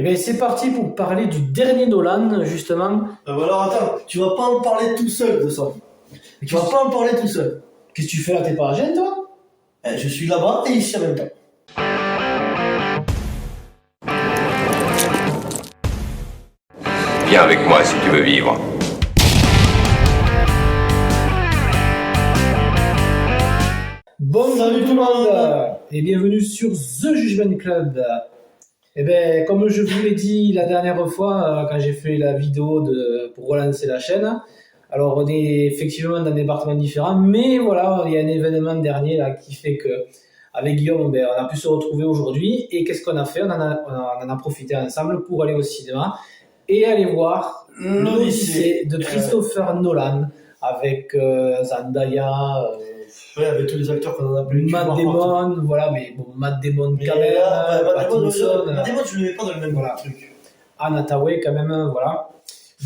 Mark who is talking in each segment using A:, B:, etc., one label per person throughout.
A: Eh bien, c'est parti pour parler du dernier Nolan, justement.
B: Alors attends, tu vas pas en parler tout seul de ça. Tu vas pas en parler tout seul.
A: Qu'est-ce que tu fais là? T'es pas à Gênes, toi?
B: Je suis là-bas et ici en même temps.
C: Viens avec moi si tu veux vivre.
A: Bon, salut tout le monde et bienvenue sur The Judgment Club. Eh bien, comme je vous l'ai dit la dernière fois, quand j'ai fait la vidéo pour relancer la chaîne, alors on est effectivement dans des départements différents, mais voilà, il y a un événement dernier là qui fait que, avec Guillaume, on a pu se retrouver aujourd'hui. Et qu'est-ce qu'on a fait? On en a profité ensemble pour aller au cinéma et aller voir l'Odyssée de Christopher Nolan avec Zendaya.
B: Ouais, avec tous les acteurs qu'on en a plus.
A: Matt Damon, voilà, mais bon, Matt Damon quand même,
B: Pattinson.
A: Matt
B: Damon, je ne le mets pas dans le même truc.
A: Anne Hathaway quand même, voilà.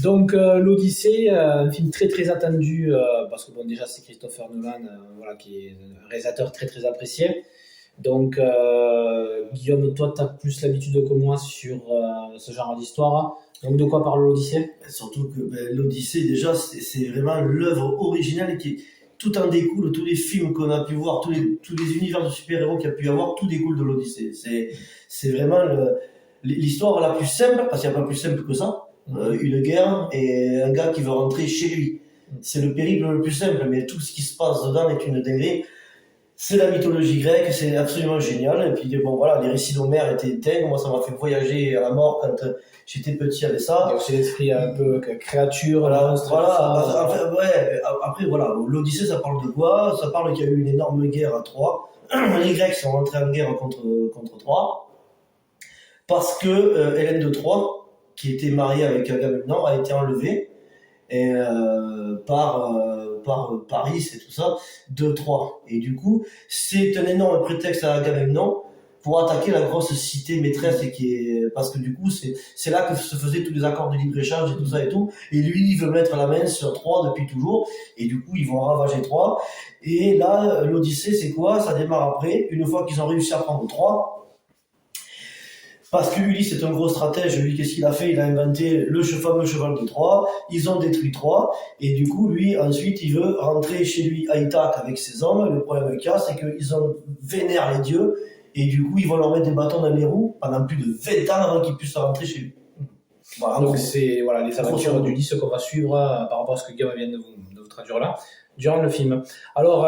A: Donc l'Odyssée, un film très très attendu, parce que bon, déjà c'est Christopher Nolan, voilà, qui est un réalisateur très très apprécié. Donc Guillaume, toi tu as plus l'habitude que moi sur ce genre d'histoire. Donc de quoi parle l'Odyssée?
B: Surtout que l'Odyssée, déjà, c'est vraiment l'œuvre originale qui tout en découle, tous les films qu'on a pu voir, tous les univers de super-héros qu'il y a pu y avoir, tout découle de l'Odyssée. C'est vraiment l'histoire la plus simple, parce qu'il n'y a pas plus simple que ça. Une guerre et un gars qui veut rentrer chez lui. C'est le périple le plus simple, mais tout ce qui se passe dedans est une dinguerie. C'est la mythologie grecque, c'est absolument génial. Et puis bon, voilà, les récits d'Homère étaient dingues. Moi, ça m'a fait voyager à la mort quand j'étais petit avec ça.
A: Il y a aussi l'esprit un peu créature,
B: voilà. Après, voilà, l'Odyssée, ça parle de quoi? Ça parle qu'il y a eu une énorme guerre à Troie. Les Grecs sont rentrés en guerre contre Troie parce que Hélène de Troie, qui était mariée avec Agamemnon, a été enlevée par Paris et tout ça de Troie. Et du coup, c'est un énorme prétexte à Agamemnon pour attaquer la grosse cité maîtresse parce que du coup c'est là que se faisaient tous les accords de libre-échange et tout ça et tout, et lui il veut mettre la main sur Troie depuis toujours, et du coup ils vont ravager Troie. Et là l'Odyssée, c'est quoi? Ça démarre après, une fois qu'ils ont réussi à prendre Troie, parce que Ulysse est un gros stratège. Lui, qu'est-ce qu'il a fait? Il a inventé le fameux cheval de Troie. Ils ont détruit Troie. Et du coup, lui, ensuite, il veut rentrer chez lui à Ithaque avec ses hommes. Le problème qu'il y a, c'est qu'ils ont vénèrent les dieux. Et du coup, ils vont leur mettre des bâtons dans les roues pendant plus de 20 ans avant qu'ils puissent rentrer chez lui.
A: Voilà, donc c'est voilà, les aventures d'Ulysse qu'on va suivre par rapport à ce que Guillaume vient de vous traduire là, durant le film. Alors,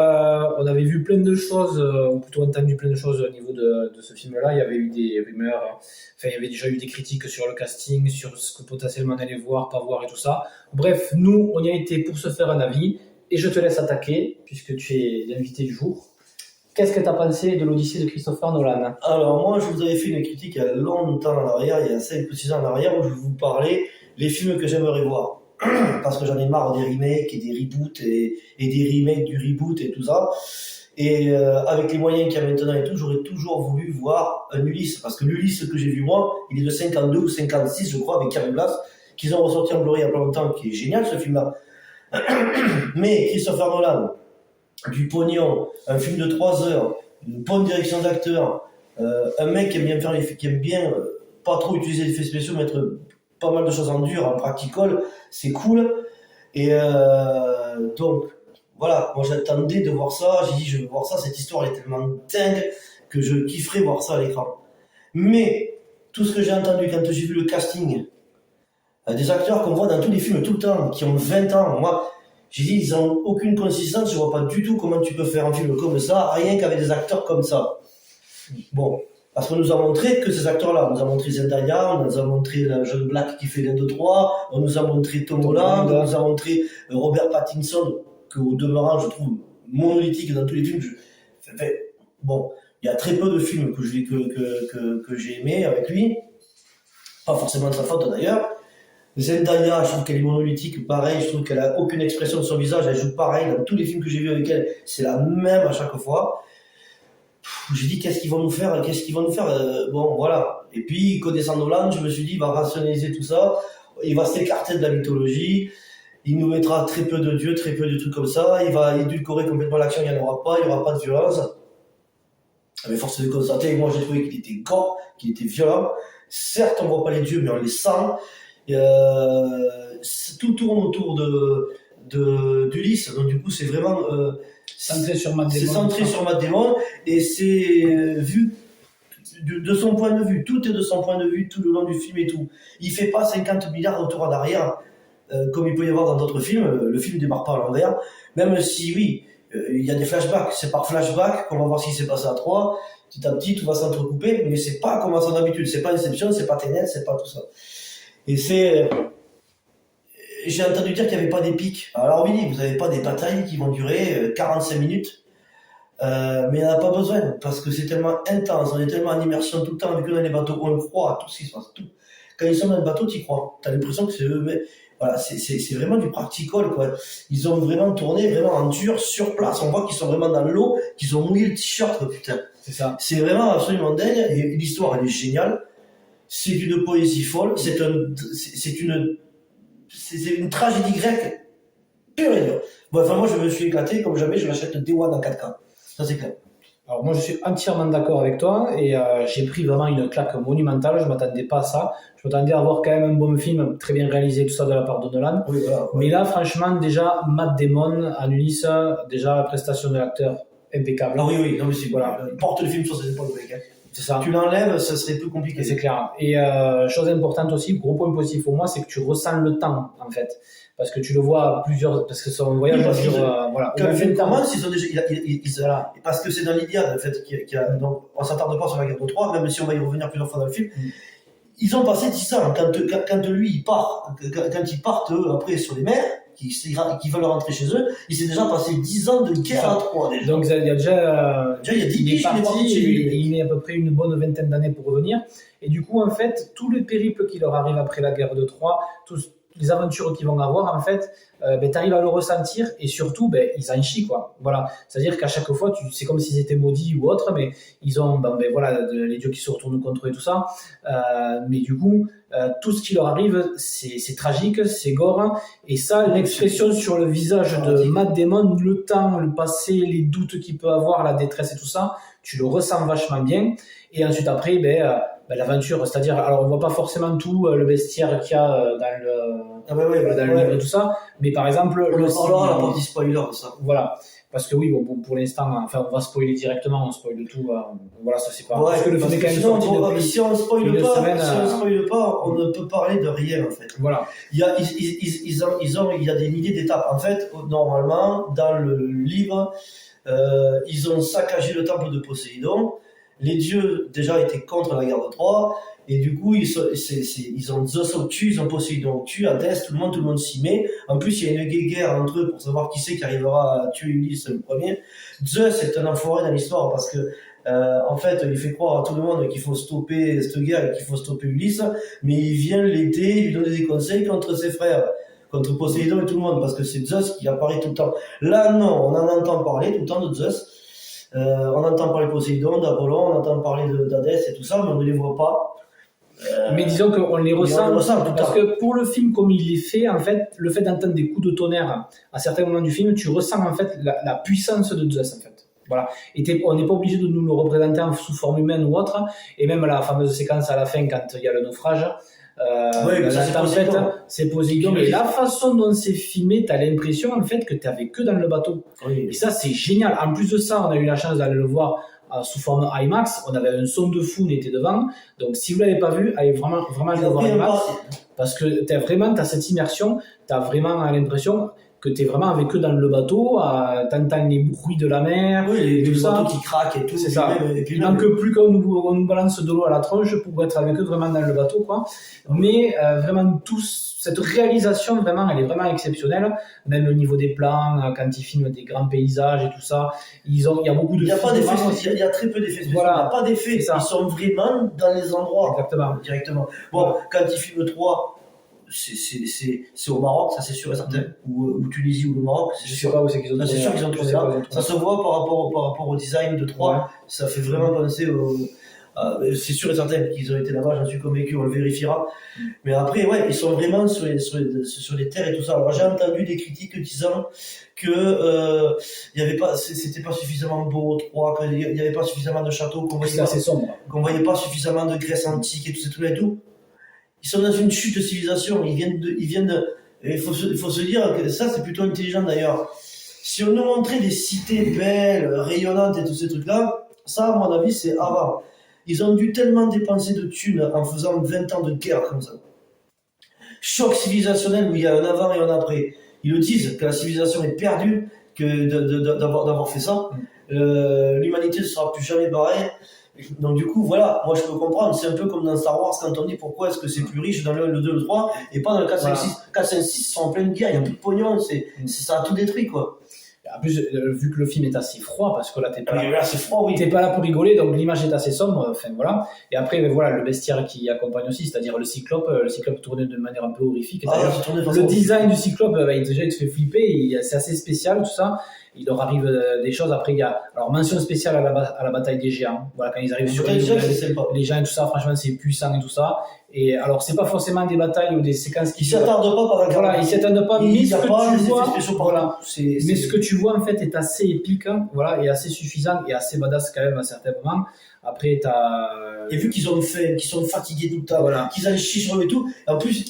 A: on avait vu plein de choses, ou plutôt entendu plein de choses au niveau de ce film-là. Il y avait eu des rumeurs, enfin, il y avait déjà eu des critiques sur le casting, sur ce que potentiellement on allait voir, pas voir et tout ça. Bref, nous, on y a été pour se faire un avis, et je te laisse attaquer, puisque tu es l'invité du jour. Qu'est-ce que tu as pensé de l'Odyssée de Christopher Nolan?
B: Alors moi, je vous avais fait une critique il y a longtemps en arrière, il y a 5 ou 6 ans en arrière, où je vous parlais les films que j'aimerais voir. Parce que j'en ai marre des remakes et des reboots et des remakes du reboot et tout ça. Et avec les moyens qu'il y a maintenant et tout, j'aurais toujours voulu voir un Ulysse. Parce que l'Ulysse que j'ai vu moi, il est de 52 ou 56, je crois, avec Carrie Blas, qu'ils ont ressorti en Blu-ray il y a pas longtemps, qui est génial ce film-là. Mais Christopher Nolan, du pognon, un film de 3 heures, une bonne direction d'acteur, un mec qui aime bien qui aime bien pas trop utiliser les effets spéciaux, mettre pas mal de choses en dur, en practical, c'est cool. Et donc voilà, moi j'attendais de voir ça, j'ai dit je veux voir ça, cette histoire elle est tellement dingue que je kifferais voir ça à l'écran. Mais tout ce que j'ai entendu quand j'ai vu le casting, des acteurs qu'on voit dans tous les films tout le temps, qui ont 20 ans, moi j'ai dit, ils n'ont aucune consistance, je vois pas du tout comment tu peux faire un film comme ça, rien qu'avec des acteurs comme ça. Bon, parce qu'on nous a montré que ces acteurs-là, on nous a montré Zendaya, on nous a montré la jeune Black qui fait l'un de trois, on nous a montré Tom Holland, on nous a montré Robert Pattinson, que au demeurant je trouve monolithique dans tous les films. Bon, il y a très peu de films que j'ai aimés avec lui, pas forcément de sa faute d'ailleurs. Zendaya, je trouve qu'elle est monolithique, pareil, je trouve qu'elle a aucune expression de son visage, elle joue pareil dans tous les films que j'ai vus avec elle, c'est la même à chaque fois. J'ai dit qu'est-ce qu'ils vont nous faire, bon voilà. Et puis connaissant Nolan, je me suis dit il va rationaliser tout ça, il va s'écarter de la mythologie, il nous mettra très peu de dieux, très peu de trucs comme ça, il va édulcorer complètement l'action, il n'y en aura pas, il n'y aura pas de violence. Mais force est de constater, moi j'ai trouvé qu'il était gore, qu'il était violent. Certes, on voit pas les dieux, mais on les sent. Tout tourne autour d'Ulysse, donc du coup, c'est vraiment
A: Centré sur Matt
B: c'est
A: Damon.
B: centré sur Matt Damon, et c'est vu de son point de vue, tout est de son point de vue tout le long du film et tout. Il fait pas 50 milliards de retours en arrière comme il peut y avoir dans d'autres films. Le film démarre pas à l'envers, même si oui, il y a des flashbacks. C'est par flashback qu'on va voir ce qui s'est passé à 3. Petit à petit, tout va s'entrecouper, mais c'est pas comme à son habitude. C'est pas Inception, c'est pas Tenet, c'est pas tout ça. Et c'est j'ai entendu dire qu'il n'y avait pas d'épique. Alors oui, vous n'avez pas des batailles qui vont durer 45 minutes. Mais il n'y en a pas besoin, parce que c'est tellement intense, on est tellement en immersion tout le temps avec eux dans les bateaux, on croit à tout ce qui se passe, tout. Quand ils sont dans le bateau, tu y crois. Tu as l'impression que c'est eux, mais voilà, c'est vraiment du practical, quoi. Ils ont vraiment tourné, vraiment en dur, sur place. On voit qu'ils sont vraiment dans l'eau, qu'ils ont mouillé le t-shirt, putain.
A: C'est ça.
B: C'est vraiment absolument dingue, et l'histoire, elle est géniale. C'est une poésie folle, c'est une tragédie grecque pure et dure. Bon, enfin, moi, je me suis éclaté, comme jamais, je l'achète Day One en 4K. Ça, c'est clair.
A: Alors moi je suis entièrement d'accord avec toi et j'ai pris vraiment une claque monumentale, je m'attendais pas à ça, je m'attendais à voir quand même un bon film très bien réalisé, tout ça de la part de Nolan,
B: Oui, voilà, ouais.
A: Mais là franchement déjà Matt Damon en Ulysse, déjà la prestation de l'acteur impeccable.
B: Ah oui, non mais c'est
A: voilà.
B: Il porte le film sur ses épaules, le mec.
A: C'est ça.
B: Tu l'enlèves, ça serait plus compliqué.
A: Et c'est clair. Et chose importante aussi, gros point positif pour moi, c'est que tu ressens le temps en fait. Parce que tu le vois à plusieurs, parce que son voyage dure, voilà.
B: Quand le film commence, ils ont déjà,
A: voilà.
B: parce que c'est dans l'Iliade, en fait, donc, on s'attarde pas sur la guerre de Troie, même si on va y revenir plusieurs fois dans le film. Ils ont passé 10 ans, quand lui, il part, quand ils partent, eux, après, sur les mers, qui veulent rentrer chez eux, il s'est déjà passé 10 ans de guerre à Troie, déjà.
A: Donc, il y a déjà,
B: il y a 10 piges, il est parti chez lui.
A: Il met à peu près une bonne vingtaine d'années pour revenir. Et du coup, en fait, tous les périples qui leur arrivent après la guerre de Troie, tous les aventures qu'ils vont avoir, en fait, tu arrives à le ressentir et surtout, ils en chient, quoi. Voilà. C'est-à-dire qu'à chaque fois, c'est comme s'ils étaient maudits ou autre, mais ils ont, voilà, les dieux qui se retournent contre eux et tout ça. Mais du coup, tout ce qui leur arrive, c'est tragique, c'est gore. Et ça, l'expression sur le visage de Matt Damon, le temps, le passé, les doutes qu'il peut avoir, la détresse et tout ça, tu le ressens vachement bien. Et ensuite, après, l'aventure, c'est-à-dire, alors on voit pas forcément tout le bestiaire qu'il y a dans le livre et tout ça, mais par exemple,
B: on parlera à la partie spoiler de ça.
A: Voilà, parce que oui, bon, pour l'instant, enfin, on va spoiler directement, on spoil tout, voilà, ça c'est pas.
B: Ouais,
A: parce que le film est quand même sorti depuis
B: si on spoil
A: une
B: pas,
A: semaine,
B: on ne peut parler de rien en fait.
A: Voilà.
B: Il y a des milliers d'étapes. En fait, normalement, dans le livre, ils ont saccagé le temple de Poséidon. Les dieux déjà étaient contre la guerre de Troie, et du coup ils ont Zeus au dessus, ils ont Poséidon au dessus, Hadès, tout le monde s'y met. En plus il y a une guerre entre eux pour savoir qui c'est qui arrivera à tuer Ulysse le premier. Zeus est un enfoiré dans l'histoire parce que en fait il fait croire à tout le monde qu'il faut stopper cette guerre et qu'il faut stopper Ulysse, mais il vient l'aider, il lui donne des conseils contre ses frères, contre Poséidon et tout le monde, parce que c'est Zeus qui apparaît tout le temps. Là non, on en entend parler tout le temps de Zeus. On entend parler de Poséidon, d'Apollon, on entend parler d'Hadès et tout ça, mais on ne les voit pas.
A: Mais disons qu'on les ressent, parce que pour le film comme il est fait, en fait, le fait d'entendre des coups de tonnerre à certains moments du film, tu ressens en fait la puissance de Zeus en fait. Voilà. Et on n'est pas obligé de nous le représenter sous forme humaine ou autre. Et même la fameuse séquence à la fin quand il y a le naufrage. La tempête, c'est Poséidon, mais la façon dont c'est filmé, t'as l'impression en fait que t'es avec que dans le bateau. Oui. Et ça, c'est génial. En plus de ça, on a eu la chance d'aller le voir sous forme IMAX. On avait un son de fou, on était devant. Donc, si vous l'avez pas vu, allez vraiment le voir IMAX, parce que t'as cette immersion, t'as vraiment l'impression que t'es vraiment avec eux dans le bateau, t'entends les bruits de la mer,
B: oui,
A: tout ça,
B: bateau qui craque et tout.
A: C'est ça. Il manque plus qu'on nous balance de l'eau à la tronche pour être avec eux vraiment dans le bateau, quoi. Mais vraiment cette réalisation vraiment, elle est vraiment exceptionnelle. Même au niveau des plans, quand ils filment des grands paysages et tout ça, il y a beaucoup de.
B: Il y a pas d'effets spéciaux. Il y a très peu d'effets spéciaux.
A: Voilà.
B: Il n'y a pas d'effets. Ils sont vraiment dans les endroits.
A: Exactement.
B: Directement. Bon, quand ils filment 3. C'est au Maroc, ça c'est sûr et certain, ou Tunisie ou le Maroc.
A: Je sais pas où c'est qu'ils ont tourné.
B: C'est sûr qu'ils ont tourné là. Ça se voit par rapport au design de 3. Ouais. Ça fait vraiment penser C'est sûr et certain qu'ils ont été là-bas, j'en suis convaincu, on le vérifiera. Mais après, ouais, ils sont vraiment sur les terres et tout ça. Alors j'ai entendu des critiques disant que il y avait pas, c'était pas suffisamment beau, Troyes, qu'il y avait pas suffisamment de châteaux,
A: C'est assez sombre.
B: qu'on voyait pas suffisamment de Grèce antique et tout ces trucs-là et tout. Ils sont dans une chute de civilisation. Il faut se dire que ça, c'est plutôt intelligent d'ailleurs. Si on nous montrait des cités belles, rayonnantes et tous ces trucs-là, ça, à mon avis, c'est avant. Ils ont dû tellement dépenser de thunes en faisant 20 ans de guerre comme ça. Choc civilisationnel où il y a un avant et un après. Ils le disent que la civilisation est perdue d'avoir fait ça. L'humanité ne sera plus jamais pareille. Donc du coup, voilà, moi je peux comprendre. C'est un peu comme dans Star Wars quand on dit pourquoi est-ce que c'est plus riche dans le 1, le 2, le 3 et pas dans le 4, 5, 6. 4, 5, 6 sont en pleine guerre, il n'y a plus de pognon, ça a tout détruit quoi.
A: En plus, vu que le film est assez froid, parce que là, t'es pas
B: là, c'est froid, oui.
A: T'es pas là pour rigoler, donc l'image est assez sombre. Enfin voilà. Et après, ben, voilà, le bestiaire qui accompagne aussi, c'est-à-dire le cyclope tourné de manière un peu horrifique. Le design du cyclope, déjà, il te fait flipper. C'est assez spécial tout ça. Il leur arrive des choses. Après, il y a alors mention spéciale à la bataille des géants. Voilà, quand ils arrivent sur les gens et tout ça, franchement, c'est puissant et tout ça. Et alors, c'est pas forcément des batailles ou des séquences qui
B: s'attardent pas par exemple.
A: Voilà, ils s'attardent pas.
B: Mais ce que tu vois, voilà,
A: mais ce que tu vois en fait est assez épique, hein, voilà, et assez suffisant et assez badass quand même à certains moments. Après,
B: et vu qu'ils ont faim, qu'ils sont fatigués tout le temps,
A: voilà,
B: qu'ils en chient sur eux et tout, en plus,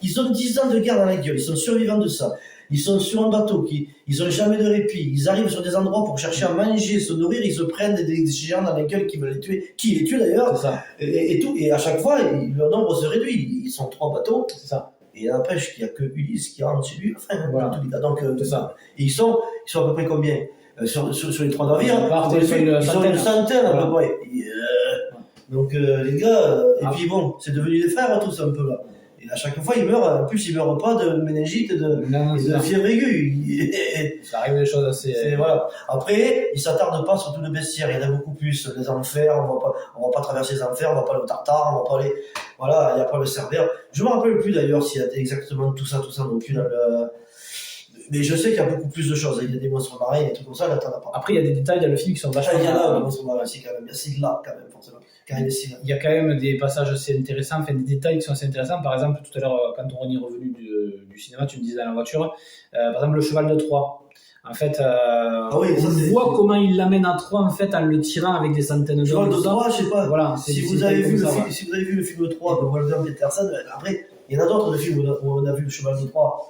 B: ils ont 10 ans de guerre dans la gueule, ils sont survivants de ça. Ils sont sur un bateau, ils ont jamais de répit. Ils arrivent sur des endroits pour chercher à manger, se nourrir. Ils se prennent des géants dans la gueule qui veulent les tuer, qui les tuent d'ailleurs. Et tout. Et à chaque fois, leur nombre se réduit. Ils sont 3 bateaux.
A: C'est ça.
B: Et n'empêche qu'il n'y a que Ulysse qui rentre chez lui. Enfin,
A: voilà.
B: Donc,
A: c'est ça.
B: Et ils sont à peu près combien sur les 3 navires.
A: Ils sont
B: une centaine à peu près. Donc les gars, et puis bon, c'est devenu des frères tous un peu là. Et à chaque fois, ils meurent. En plus, ils meurent pas de méningite et de fièvre aiguë.
A: Ça arrive des choses assez.
B: Voilà. Après, ils s'attardent pas sur tout le bestiaire. Il y en a beaucoup plus. Les enfers, on va pas traverser les enfers, on va pas aller au Tartare, on va pas aller. Voilà, il y a pas le Cerbère. Je me rappelle plus d'ailleurs s'il y a exactement tout ça non plus dans le. Mais je sais qu'il y a beaucoup plus de choses. Il y a des monstres marins et tout comme ça, là, t'en as pas.
A: Après, il y a des détails dans le film qui sont vachement.
B: Il y en a des monstres marins aussi, quand même. C'est là, quand même, forcément.
A: Il y a quand même des passages assez intéressants, enfin des détails qui sont assez intéressants. Par exemple, tout à l'heure, quand on est revenu du cinéma, tu me disais dans la voiture, par exemple, le cheval de Troie. En fait, on voit comment il l'amène à Troie en fait en le tirant avec des centaines de
B: cheval de Troie, je sais pas.
A: Voilà,
B: si vous avez vu le film de Troie de Walter Peterson, après, il y en a d'autres de films où on a vu le cheval de Troie.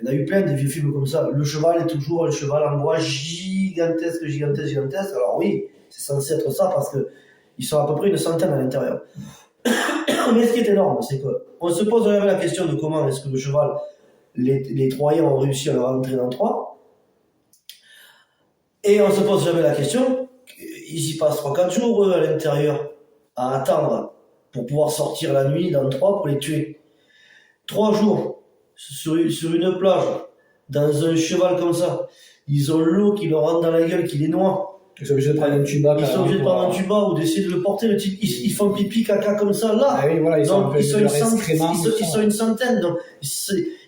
B: Il y en a eu plein de vieux films comme ça. Le cheval est toujours le cheval en bois gigantesque. Alors oui, c'est censé être ça parce que ils sont à peu près une centaine à l'intérieur. Mais ce qui est énorme, c'est qu'on se pose la question de comment est-ce que le cheval, les Troyens ont réussi à le rentrer dans Troie. Et on se pose jamais la question, ils y passent 3-4 jours à l'intérieur, à attendre pour pouvoir sortir la nuit dans Troie pour les tuer. 3 jours sur une plage, dans un cheval comme ça, ils ont l'eau qui leur rentre dans la gueule, qui les noie.
A: Ils sont obligés de prendre un tuba.
B: Ils sont obligés de prendre un tuba ou d'essayer de le porter. Le type, ils font pipi, caca comme ça, là.
A: Ah oui, voilà, ils sont
B: une centaine. Donc,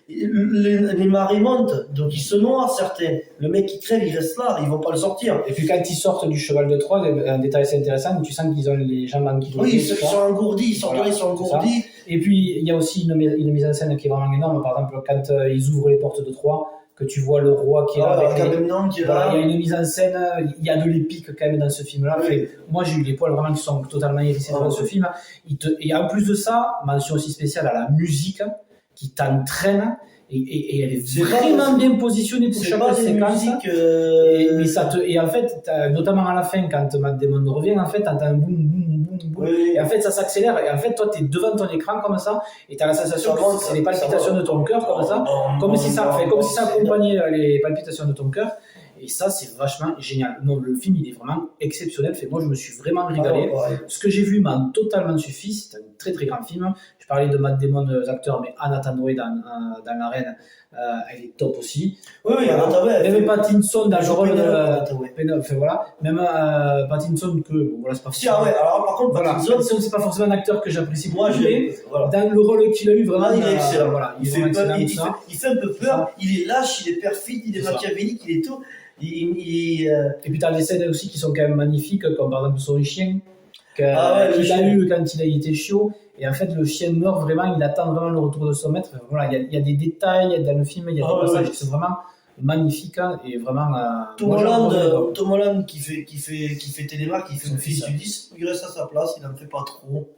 B: les marées montent, donc ils se noient, certains. Le mec qui crève, il reste là, ils vont pas le sortir.
A: Et puis quand ils sortent du cheval de Troie, un détail assez intéressant, tu sens qu'ils ont les jambes ankylosées.
B: Oui, ils sont engourdis, ils sont engourdis.
A: Et puis, il y a aussi une mise en scène qui est vraiment énorme. Par exemple, quand ils ouvrent les portes de Troie, que tu vois le roi qui est là avec
B: qui est là.
A: Il y a une mise en scène, il y a de l'épique quand même dans ce film-là.
B: Oui.
A: Moi, j'ai eu les poils vraiment qui sont totalement hérissés dans ce film. Et en plus de ça, mention aussi spéciale à la musique qui t'entraîne. Et elle est vraiment bien positionnée pour chaque séquence. Et en fait, notamment à la fin, quand Matt Damon revient, en fait, t'entends un boum, boum, boum, boum.
B: Oui.
A: Et en fait, ça s'accélère. Et en fait, toi, t'es devant ton écran comme ça, et t'as la sensation que c'est les palpitations de ton cœur comme ça, comme si ça accompagnait les palpitations de ton cœur. Et ça, c'est vachement génial. Non, le film, il est vraiment exceptionnel. Moi, je me suis vraiment régalé. Ce que j'ai vu m'a totalement suffi. C'est un très, très grand film. Je parlais de Matt Damon, acteur, mais Anna Thaoué dans l'arène, elle est top aussi.
B: Oui, Anna Thaoué.
A: Même Pattinson dans le rôle de... Enfin, voilà. Même Pattinson que... Bon, voilà, c'est pas
B: forcément... alors par contre,
A: Pattinson, c'est pas forcément un acteur que j'apprécie beaucoup. Dans le rôle qu'il a eu, vraiment...
B: il est excellent.
A: Voilà,
B: il fait un peu peur. Il est lâche, il est perfide, il est machiavélique, il est tout...
A: Et puis t'as des scènes aussi qui sont quand même magnifiques, comme par exemple son chien. qu'il a eu quand il était chiot. Et en fait, le chien meurt vraiment, il attend vraiment le retour de son maître. Voilà, il y a des détails dans le film, il y a des passages qui sont vraiment magnifiques et vraiment.
B: Tom Holland qui fait Télémaque, qui fait le fils d'Ulysse, il reste à sa place, il n'en fait pas trop.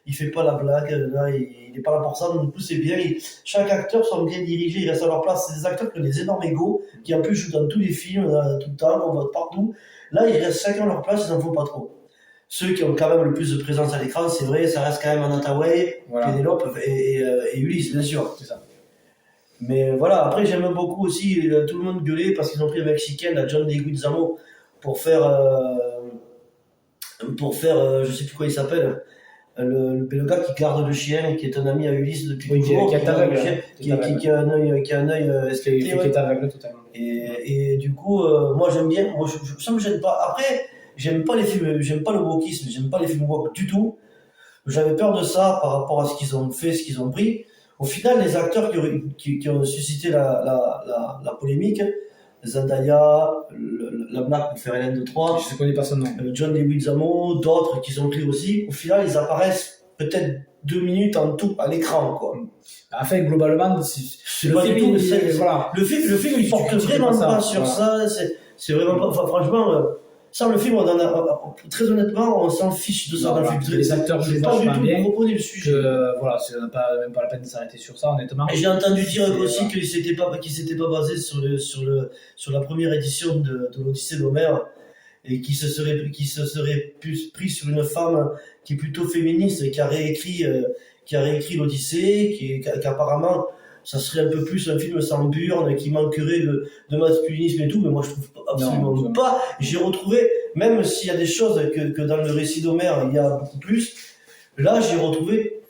B: Il fait pas la blague, là, il n'est pas là pour ça, donc du coup c'est bien. Chaque acteur sont bien dirigés, ils restent à leur place. C'est des acteurs qui ont des énormes égos, qui en plus jouent dans tous les films, tout le temps, on voit partout. Là, ils restent chacun à leur place, ils n'en font pas trop. Ceux qui ont quand même le plus de présence à l'écran, c'est vrai, ça reste quand même Anna Hathaway, Pénélope et Ulysse, bien sûr. C'est ça. Mais voilà, après j'aime beaucoup aussi, tout le monde gueulait parce qu'ils ont pris un Mexicain, John Leguizamo, pour faire, je sais plus quoi il s'appelle. Le gars qui garde le chien, qui est un ami à Ulysse depuis toujours, qui a un œil esquinté,
A: qui est aveugle totalement.
B: Et du coup, moi j'aime bien, ça me gêne pas. Après, j'aime pas les films, j'aime pas le wokisme, j'aime pas les films woke du tout. J'avais peur de ça par rapport à ce qu'ils ont fait, ce qu'ils ont pris. Au final, les acteurs qui ont suscité la polémique, Zendaya, la blague pour faire Hélène de Troie,
A: je ne connais pas son nom.
B: John Leguizamo, d'autres qui sont pris aussi. Au final, ils apparaissent peut-être 2 minutes en tout à l'écran, quoi.
A: En fait, globalement,
B: le film, il porte vraiment pas sur ça. C'est vraiment pas. Franchement, ça, le film, très honnêtement, on s'en fiche de ça dans le film.
A: Les acteurs jouent vachement bien.
B: Proposer le sujet.
A: Voilà, c'est même pas la peine de s'arrêter sur ça, honnêtement.
B: Et j'ai entendu dire aussi qu'il s'était pas basé sur la première édition de l'Odyssée d'Homère et qui se serait plus pris sur une femme qui est plutôt féministe et qui a réécrit l'Odyssée, qu'apparemment ça serait un peu plus un film sans burne, qui manquerait de masculinisme et tout, mais moi je trouve absolument pas. J'ai retrouvé, même s'il y a des choses que dans le récit d'Homère il y a beaucoup plus, là j'ai retrouvé,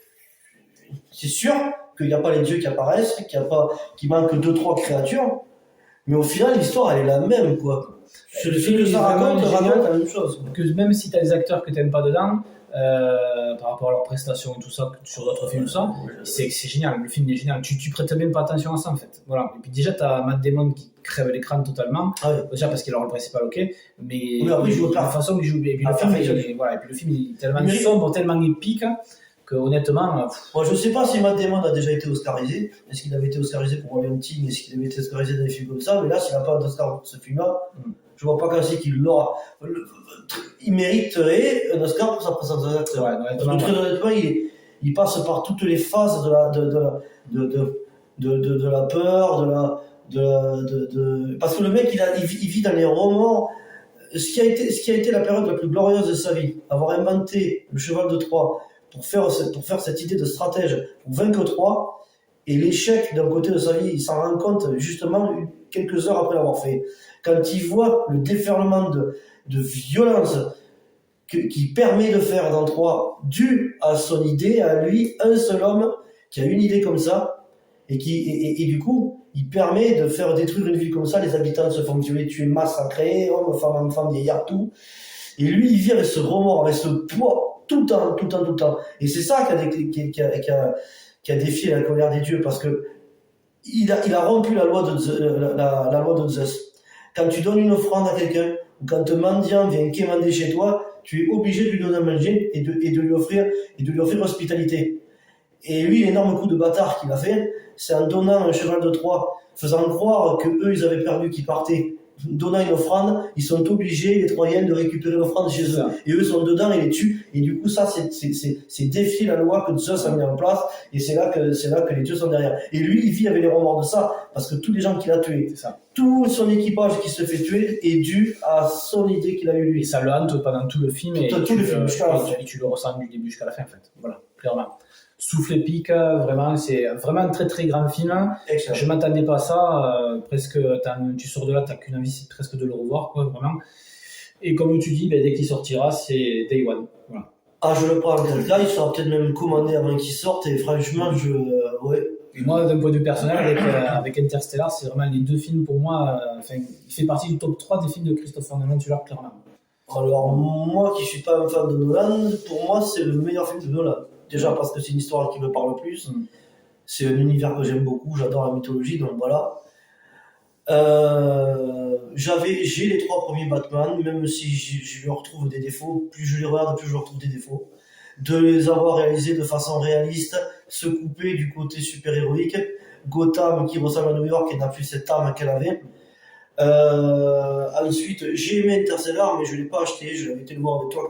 B: c'est sûr qu'il n'y a pas les dieux qui apparaissent, qu'il manque 2-3 créatures, mais au final l'histoire elle est la même, quoi. Ce que ça raconte la même chose.
A: Que même si tu as des acteurs que tu n'aimes pas dedans, par rapport à leurs prestations et tout ça, sur d'autres films, tout ça, c'est génial, le film est génial. Tu prêtes même pas attention à ça en fait. Voilà. Et puis déjà, tu as Matt Damon qui crève l'écran totalement, déjà parce qu'il a le rôle principal, ok, mais
B: après, il joue
A: la façon qu'il joue, et puis le film, il est tellement sombre, tellement épique, que honnêtement.
B: Moi, je sais pas si Matt Damon a déjà été oscarisé. Est-ce qu'il avait été oscarisé pour Royal Team? Est-ce qu'il avait été oscarisé dans des films comme ça? Mais là, s'il n'a pas d'Oscar pour ce film-là, je vois pas quand c'est qu'il l'aura. Il mériterait un Oscar pour sa présence d'acteur. Très honnêtement, il passe par toutes les phases de la peur, parce que le mec, il vit dans les romans. Ce qui a été la période la plus glorieuse de sa vie, avoir inventé le cheval de Troie pour faire cette idée de stratège pour vaincre Troie, et l'échec d'un côté de sa vie, il s'en rend compte justement quelques heures après l'avoir fait. Quand il voit le déferlement de violence qui permet de faire dans Troie, dû à son idée, à lui, un seul homme qui a une idée comme ça, et du coup, il permet de faire détruire une ville comme ça, les habitants se font violer, tuer, massacrer, hommes, femmes, enfants, vieillards, tout. Et lui, il vit avec ce remords, avec ce poids, tout le temps. Et c'est ça qui a défié la colère des dieux, parce que il a rompu la loi de Zeus. Quand tu donnes une offrande à quelqu'un, ou quand un mendiant vient quémander chez toi, tu es obligé de lui donner à manger et de lui offrir hospitalité. Et lui, l'énorme coup de bâtard qu'il a fait, c'est en donnant un cheval de Troie, faisant croire que eux ils avaient perdu, qu'ils partaient, donnant une offrande, ils sont obligés, les Troyens, de récupérer l'offrande chez eux. Et eux sont dedans et les tuent. Et du coup, ça, c'est défier la loi que Zeus a mis en place. Et c'est là que les dieux sont derrière. Et lui, il vit avec les remords de ça, parce que tous les gens qu'il a tués, tout son équipage qui se fait tuer est dû à son idée qu'il a eu lui.
A: Et ça le hante pendant tout le film, et tu le ressens du début jusqu'à la fin, en fait. Voilà, clairement. Souffle épique, vraiment, c'est vraiment un très très grand film. Excellent. Je m'attendais pas à ça, presque tu sors de là, t'as qu'une envie, c'est presque de le revoir, quoi, vraiment. Et comme tu dis, dès qu'il sortira, c'est Day One. Voilà.
B: Ah, je le prends là, il sera peut-être même commandé avant qu'il sorte, et franchement,
A: Et moi, d'un point de vue personnel, avec Interstellar, c'est vraiment les deux films pour moi, il fait partie du top 3 des films de Christopher Nolan, tu l'as clairement.
B: Alors, moi qui suis pas un fan de Nolan, pour moi, c'est le meilleur film de Nolan. Déjà parce que c'est une histoire qui me parle plus. C'est un univers que j'aime beaucoup, j'adore la mythologie, donc voilà. J'ai les 3 premiers Batman, même si je leur retrouve des défauts, plus je les regarde, plus je leur trouve des défauts. De les avoir réalisés de façon réaliste, se couper du côté super-héroïque, Gotham qui ressemble à New York et n'a plus cette âme qu'elle avait. Ensuite, j'ai aimé Interstellar, mais je l'ai pas acheté, je l'avais été le voir avec toi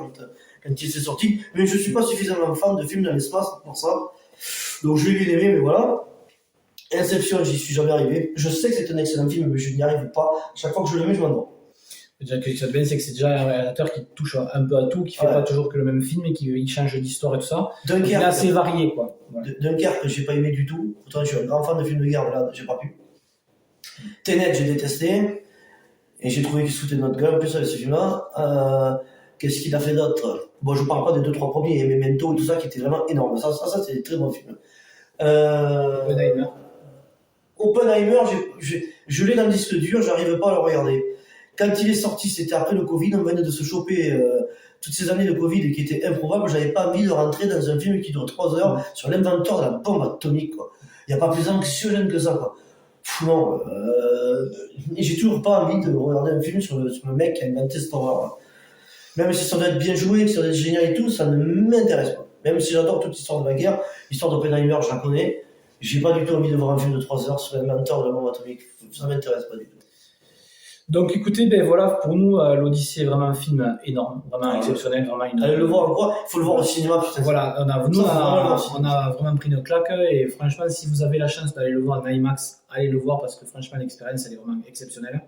B: quand il s'est sorti, mais je suis pas suffisamment fan de films dans l'espace pour ça. Donc je l'ai bien aimé, mais voilà. Inception, j'y suis jamais arrivé. Je sais que c'est un excellent film, mais je n'y arrive pas. Chaque fois que je le mets, je m'endors.
A: Déjà, que ça bien, c'est que c'est déjà un réalisateur qui touche un peu à tout, qui fait pas toujours que le même film et qui change d'histoire et tout ça. Il est assez varié, quoi.
B: Ouais. Dunkerque, j'ai pas aimé du tout. Pourtant, je suis un grand fan de films de guerre, mais là, j'ai pas pu. Tenet, j'ai détesté. Et j'ai trouvé qu'il se foutait de notre gueule, en plus, avec ce film-là. Qu'est-ce qu'il a fait d'autre? Bon, je parle pas des 2-3 premiers, Memento et tout ça, qui était vraiment énorme. Ça c'est des très bons films. Oppenheimer, je l'ai dans le disque dur, j'arrive pas à le regarder. Quand il est sorti, c'était après le Covid, on venait de se choper toutes ces années de Covid qui étaient improbables. J'avais pas envie de rentrer dans un film qui dure 3 heures sur l'inventeur de la bombe atomique, quoi. Il y a pas plus anxiogène que ça, quoi. Non, j'ai toujours pas envie de regarder un film sur le mec qui a inventé cette horreur. Même si ça doit être bien joué, que ça doit être génial et tout, ça ne m'intéresse pas. Même si j'adore toute l'histoire de la guerre, l'histoire d'Oppenheimer, je la connais. J'ai pas du tout envie de voir un film de 3 heures sur l'inventeur de la bombe atomique. Ça m'intéresse pas du tout.
A: Donc écoutez, ben voilà, pour nous, l'Odyssée est vraiment un film énorme, vraiment exceptionnel, vraiment une...
B: Allez le voir encore, il faut le voir au cinéma, putain.
A: Voilà, on a vraiment pris une claque et franchement, si vous avez la chance d'aller le voir en IMAX, allez le voir parce que franchement, l'expérience, elle est vraiment exceptionnelle.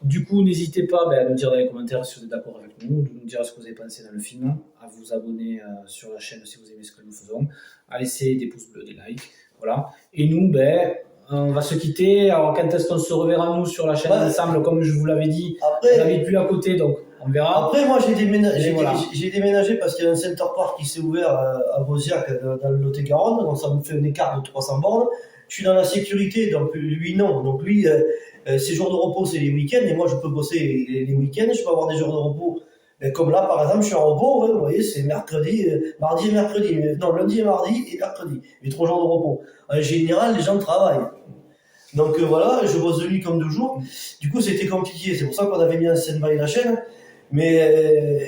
A: Du coup, n'hésitez pas à nous dire dans les commentaires si vous êtes d'accord avec nous, de nous dire ce que vous avez pensé dans le film, à vous abonner sur la chaîne si vous aimez ce que nous faisons, à laisser des pouces bleus, des likes, voilà. Et nous, on va se quitter. Alors, quand est-ce qu'on se reverra, nous, sur la chaîne ensemble, comme je vous l'avais dit,
B: après,
A: on n'habite plus à côté, donc on verra.
B: Après, moi, j'ai déménagé parce qu'il y a un Center Park qui s'est ouvert à Beauziac, dans le Lot-et-Garonne, donc ça me fait un écart de 300 bornes. Je suis dans la sécurité, donc lui, non. Donc lui, ses jours de repos, c'est les week-ends, et moi, je peux bosser les week-ends, je peux avoir des jours de repos. Comme là, par exemple, je suis en repos, vous voyez, c'est mercredi, mardi et mercredi. Non, lundi et mardi et mercredi. Les 3 jours de repos. En général, les gens travaillent. Donc voilà, je bosse de nuit comme de jour. Du coup, c'était compliqué. C'est pour ça qu'on avait mis en stand-by la chaîne. Mais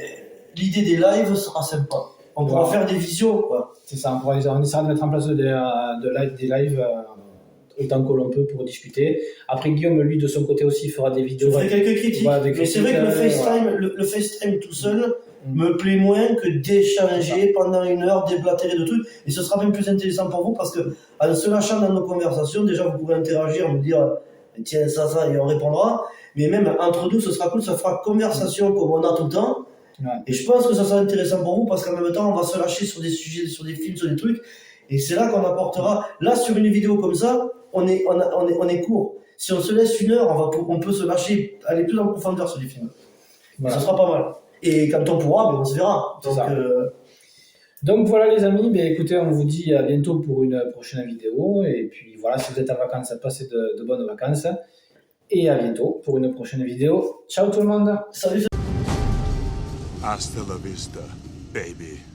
B: l'idée des lives sera sympa. On pourra faire des visios, quoi.
A: C'est ça, on essaiera de mettre en place des lives autant que l'on peut pour discuter. Après, Guillaume, lui, de son côté aussi, fera des vidéos.
B: Je ferai quelques critiques. Mais c'est vrai que le FaceTime tout seul me plaît moins que d'échanger pendant 1 heure, déblatérer de trucs. Et ce sera même plus intéressant pour vous parce que, en se lâchant dans nos conversations, déjà, vous pourrez interagir, me dire, tiens, ça, et on répondra. Mais même entre nous, ce sera cool, ça fera conversation comme on a tout le temps. Ouais. Et je pense que ça sera intéressant pour vous parce qu'en même temps, on va se lâcher sur des sujets, sur des films, sur des trucs. Et c'est là qu'on apportera. Là, sur une vidéo comme ça, on est court. Si on se laisse 1 heure, on peut se lâcher, aller plus en profondeur sur les films. Voilà. Et ça sera pas mal. Et quand on pourra, on se verra.
A: Donc voilà les amis, écoutez, on vous dit à bientôt pour une prochaine vidéo. Et puis voilà, si vous êtes en vacances, passez de bonnes vacances. Et à bientôt pour une prochaine vidéo. Ciao tout le monde.
B: Salut.
C: Hasta la vista, baby.